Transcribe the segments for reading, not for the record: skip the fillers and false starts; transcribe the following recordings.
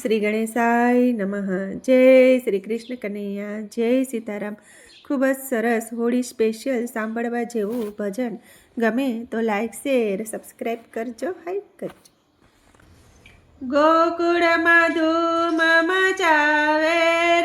શ્રી ગણેશાય નમઃ। જય શ્રી કૃષ્ણ કનૈયા, જય સીતારામ। ખૂબ જ સરસ હોળી સ્પેશિયલ સાંભળવા જેવું ભજન ગમે તો લાઈક શેર સબસ્ક્રાઈબ કરજો, હાઈપ કરજો। ગોકુળમાં ધૂમ મચાવે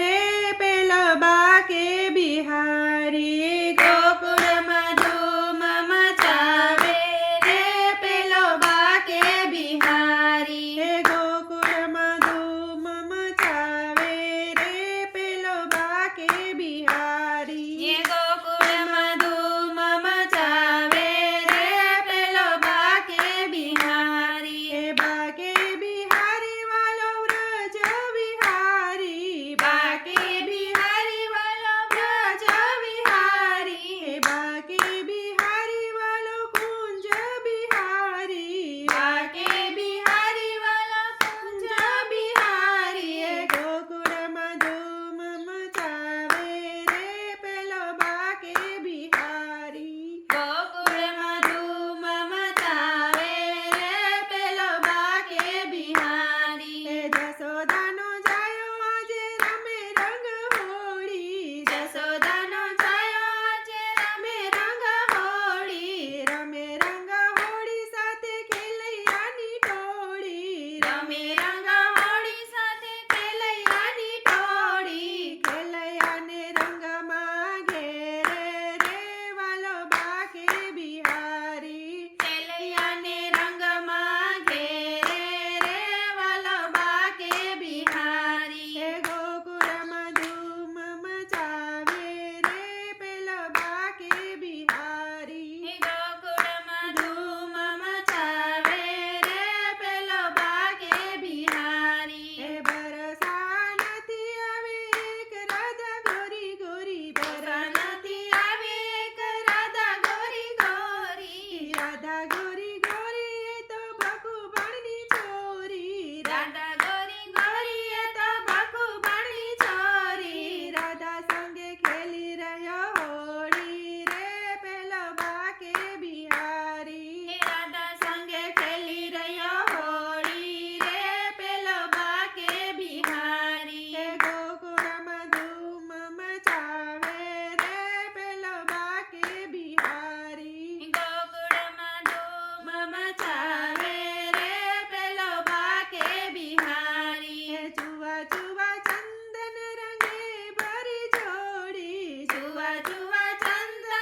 રે પેલો બાકે બિહારી, ગોકુળમાં ધૂમ મચાવે રે પેલો બાકે બિહારી, ગોકુળમાં ધૂમ મચાવે રે પેલો બાકે બિહારી, ગોકુળમાં ધૂમ મચાવે રે પેલો બાકે બિહારી, બાકે બિહારી વાલો વ્રજ વિહારી, બાકે બિહારી વાલો વ્રજ વિહારી, બાકે બિહારી વાલો કુંજ બિહારી, બાકે બિહારી વાલો કુંજ બિહારી, ગોકુળમાં ધૂમ મચાવે રે પેલો બાકે બિહારી, ગોકુળમાં ધૂમ મચાવે રે પેલો બાકે બિહારી, જશોદાનો જાયો આજે રમે રંગ હોળી, જશોદાનો જાયો આજે રમે રંગ હોળી, રમે રંગ હોળી સાથે ખેલૈયાની ટોળી, રમે રંગ હોળી સાથે ખેલૈયાની ટોળી, ખેલૈયાને રંગમાં ઘેરે રે વાલો બાકે બિહારી, ખેલૈયાને રંગમાં ઘેરે રે વાલો બાકે બિહારી, ગોકુળમાં ધૂમ મચાવે રે પેલો બાકે બિહારી, ગોકુળમાં ધૂમ મચાવે રે પેલો બાકે બિહારી, બરસા નથી આવે એક રાધા ગોરી ગોરી, બરસા નથી આવે એક રાધા ગોરી ગોરી, રાધા ગોરી ગોરી એ તો ભકુબાણની છોરી, રાધા ગોરી ગોરી એ તો ભકુબાણની છોરી, રાધા સંગે ખેલી રહ્યો હોળી રે પેલો બાકે બિહારી, રાધા સંગે ખેલી રહ્યો હોળી રે પેલો બાકે બિહારી, ગોકુળમાં ધૂમ મચાવે રે પેલો બાકે બિહારી, ગોકુળમાં ધૂમ મચાવે રે પેલો બાકે બિહારી, ચુવા ચુવા ચંદન રંગે ભરી જોડી, ચુવા ચુવા ચંદન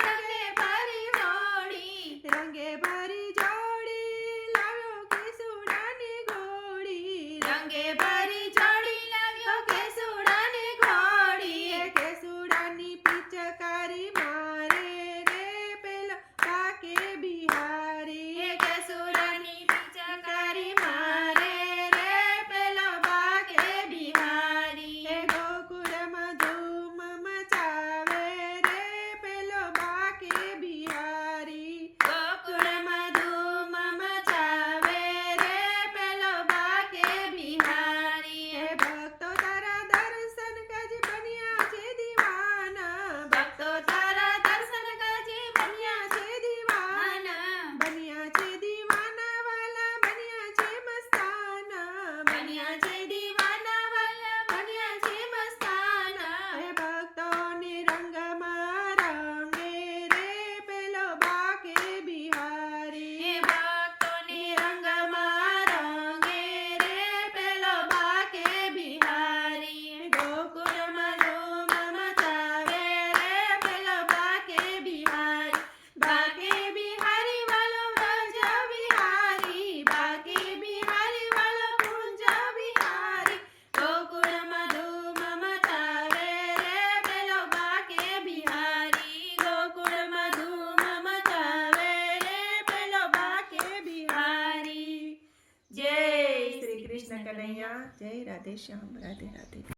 રંગે ભરી જોડી, રંગે ભરી જોડી લાવ્યો કેસુડાની ઘોડી, રંગે ભરી જોડી લાવ્યો કેસુડાની ઘોડી, કેસુડાની પિચકારી મારે રે પેલો બાકે બિહારી, કેસુડાની પિચકારી મારે રે પેલો બાકે બિહારી, ગોકુળમાં ધૂમ મચાવે રે પેલો બાકે બિહારી, ગોકુળમાં ધૂમ મચાવે રે પેલો બાકે બિહારી, ભક્તો તારા દર્શન કાજે બન્યા છે દીવાના, ભક્તો તારા દર્શન કાજે બન્યા છે દીવાના, બન્યા છે દીવાના વાલા બન્યા છે મસ્તાના, બન્યા છે દીવાના વાલા બન્યા છે મસ્તાના, ભક્તોને રંગમાં રંગે રે પેલો બાકે બિહારી, ભક્તોને રંગમાં રંગે રે પેલો બાકે બિહારી, ગોકુળમાં ધૂમ મચાવે રે પેલો બાકે બિહારી, બાકે બિહારી વાલો વ્રજ વિહારી, બાકે બિહારી વાલો કુંજ બિહારી, ગોકુળમાં ધૂમ મચાવે રે પેલો બાકે બિહારી, ગોકુળમાં ધૂમ મચાવે રે પેલો બાકે બિહારી। જય શ્રી કૃષ્ણ કનૈયા, જય રાધે શ્યામ, રાધે રાધે।